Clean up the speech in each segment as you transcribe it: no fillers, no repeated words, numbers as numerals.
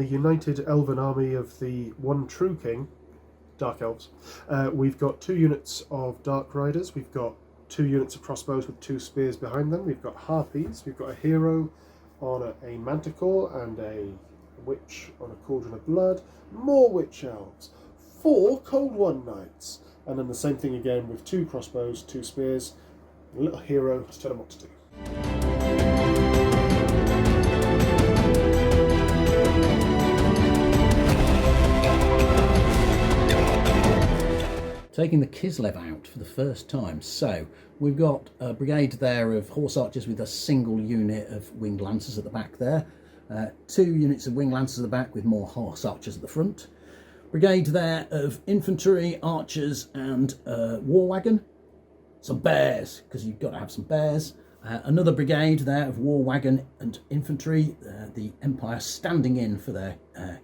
the united elven army of the one true king, Dark Elves, we've got 2 units of Dark Riders, we've got 2 units of crossbows with 2 spears behind them, we've got harpies, we've got a hero on a manticore and a witch on a cauldron of blood, more witch elves, 4 Cold One knights, and then the same thing again with 2 crossbows, 2 spears, a little hero to tell them what to do. Taking the Kislev out for the first time. So we've got a brigade there of horse archers with a single unit of winged lancers at the back there. 2 units of winged lancers at the back with more horse archers at the front. Brigade there of infantry, archers and war wagon. Some bears, because you've got to have some bears. Another brigade there of war wagon and infantry. The Empire standing in for their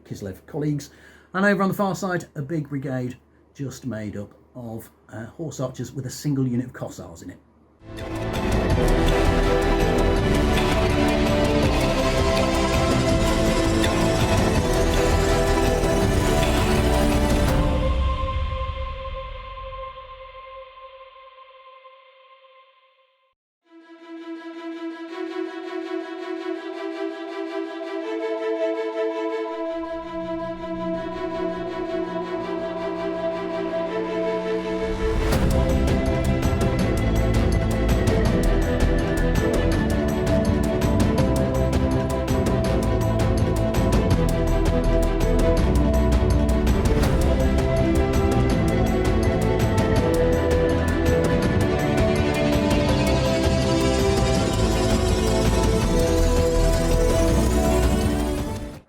Kislev colleagues. And over on the far side, a big brigade just made up of horse archers with a single unit of cossars in it.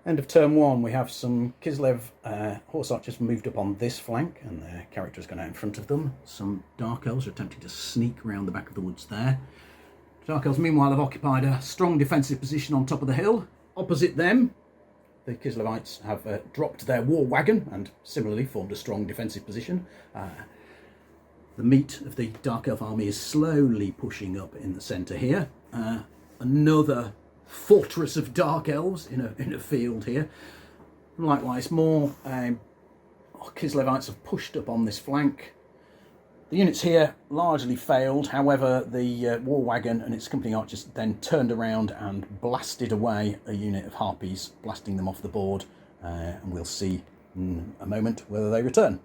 End of turn 1, we have some Kislev horse archers moved up on this flank, and their characters gone out in front of them. Some Dark Elves are attempting to sneak around the back of the woods there. Dark Elves, meanwhile, have occupied a strong defensive position on top of the hill. Opposite them, the Kislevites have dropped their war wagon and similarly formed a strong defensive position. The meat of the Dark Elf army is slowly pushing up in the centre here. Another fortress of Dark Elves in a field here. And likewise, more Kislevites have pushed up on this flank. The units here largely failed. However, the war wagon and its company archers then turned around and blasted away a unit of harpies, blasting them off the board. And we'll see in a moment whether they return.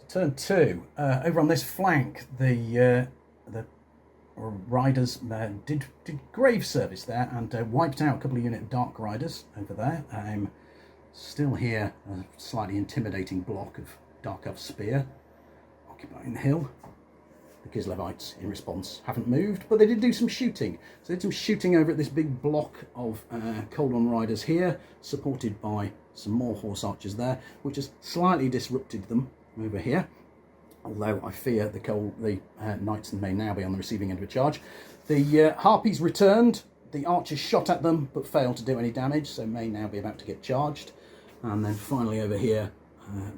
Turn 2. Over on this flank, the riders did grave service there and wiped out a couple of unit of Dark Riders over there. Still here, a slightly intimidating block of Dark Elf Spear occupying the hill. The Kislevites, in response, haven't moved, but they did do some shooting. So they did some shooting over at this big block of Cold One Riders here, supported by some more horse archers there, which has slightly disrupted them over here, although I fear the knights may now be on the receiving end of a charge. The harpies returned, the archers shot at them but failed to do any damage, so may now be about to get charged. And then finally over here,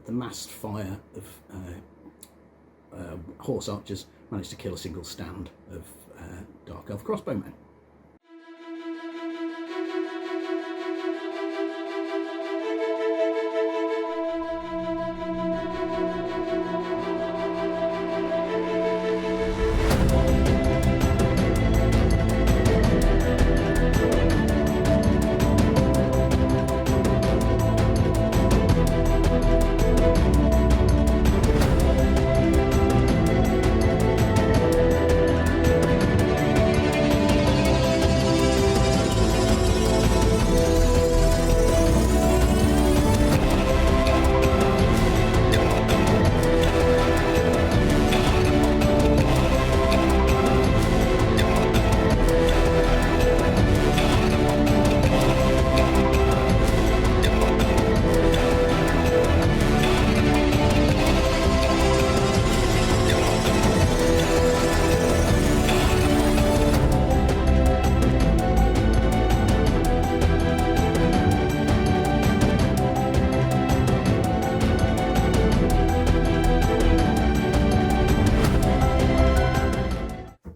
the massed fire of horse archers managed to kill a single stand of Dark Elf crossbowmen.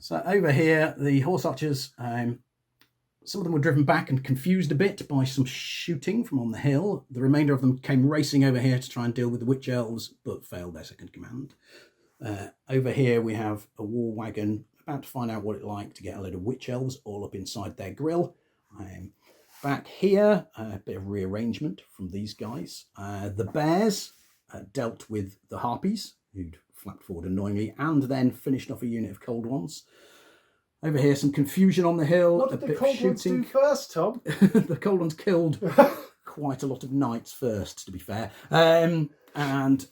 So over here, the horse archers, some of them were driven back and confused a bit by some shooting from on the hill. The remainder of them came racing over here to try and deal with the witch elves, but failed their second command. Over here we have a war wagon about to find out what it's like to get a load of witch elves all up inside their grill. Back here, a bit of rearrangement from these guys. The bears dealt with the harpies, who'd flapped forward annoyingly, and then finished off a unit of cold ones. Over here, some confusion on the hill. What did the cold ones do first, Tom? The cold ones killed quite a lot of knights first, to be fair. And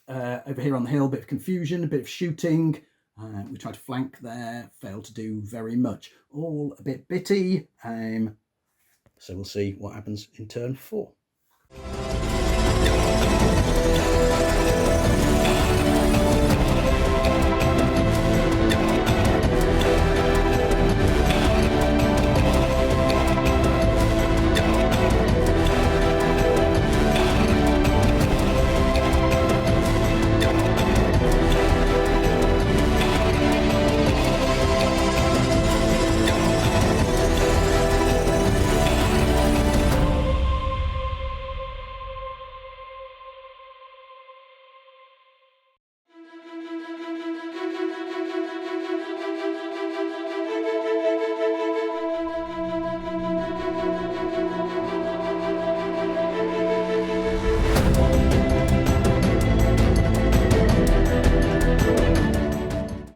over here on the hill, a bit of confusion, a bit of shooting. We tried to flank there, failed to do very much. All a bit bitty. So we'll see what happens in turn 4.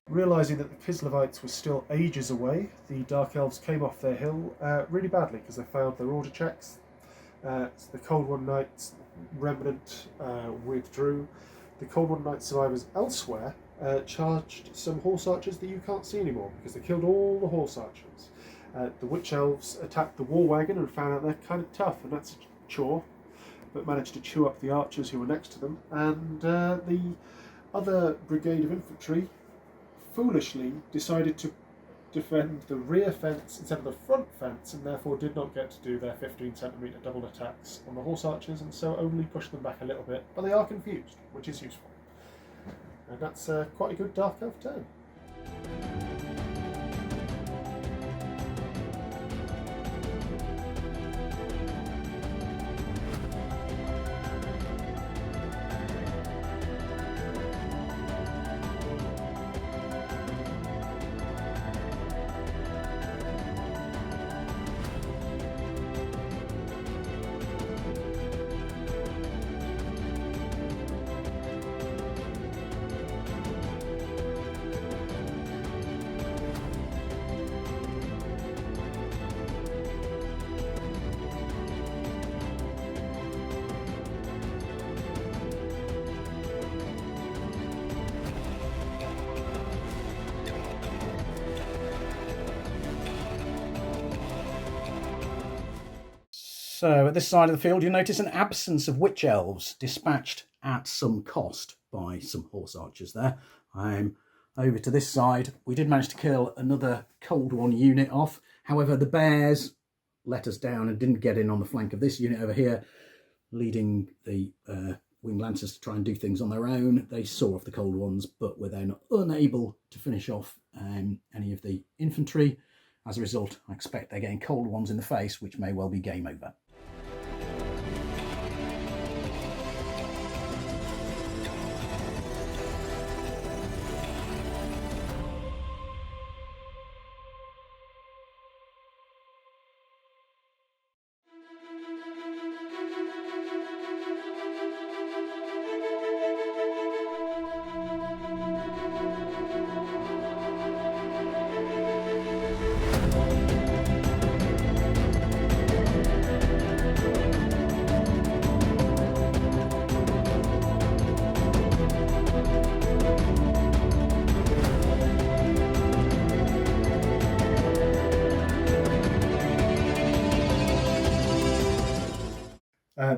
Realising that the Kislevites were still ages away, the Dark Elves came off their hill really badly because they failed their order checks. The Cold One Knights remnant withdrew. The Cold One Knight survivors elsewhere charged some horse archers that you can't see anymore because they killed all the horse archers. The Witch Elves attacked the war wagon and found out they're kind of tough, and that's a chore, but managed to chew up the archers who were next to them. And the other brigade of infantry foolishly decided to defend the rear fence instead of the front fence, and therefore did not get to do their 15cm double attacks on the horse archers, and so only pushed them back a little bit, but they are confused, which is useful. And that's quite a good Dark Elf turn. So at this side of the field, you notice an absence of witch elves dispatched at some cost by some horse archers there. Over to this side, we did manage to kill another Cold One unit off. However, the bears let us down and didn't get in on the flank of this unit over here, leading the winged lancers to try and do things on their own. They saw off the Cold Ones, but were then unable to finish off any of the infantry. As a result, I expect they're getting Cold Ones in the face, which may well be game over.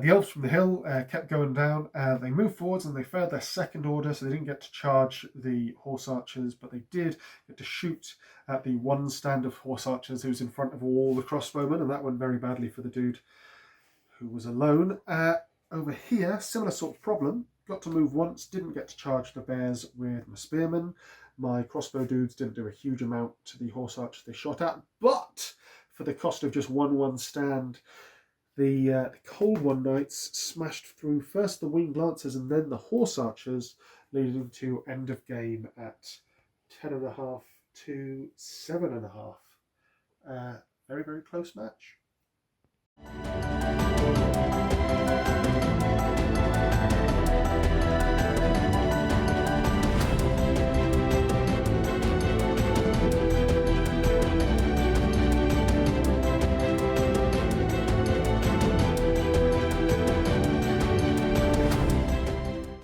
The elves from the hill kept going down. They moved forwards and they failed their second order, so they didn't get to charge the horse archers, but they did get to shoot at the one stand of horse archers who's in front of all the crossbowmen, and that went very badly for the dude who was alone. Over here, similar sort of problem. Got to move once, didn't get to charge the bears with my spearmen. My crossbow dudes didn't do a huge amount to the horse archers they shot at, but for the cost of just 1-1 stand, the Cold One Knights smashed through first the Winged Lancers and then the horse archers, leading to end of game at 10.5 to 7.5. Very, very close match.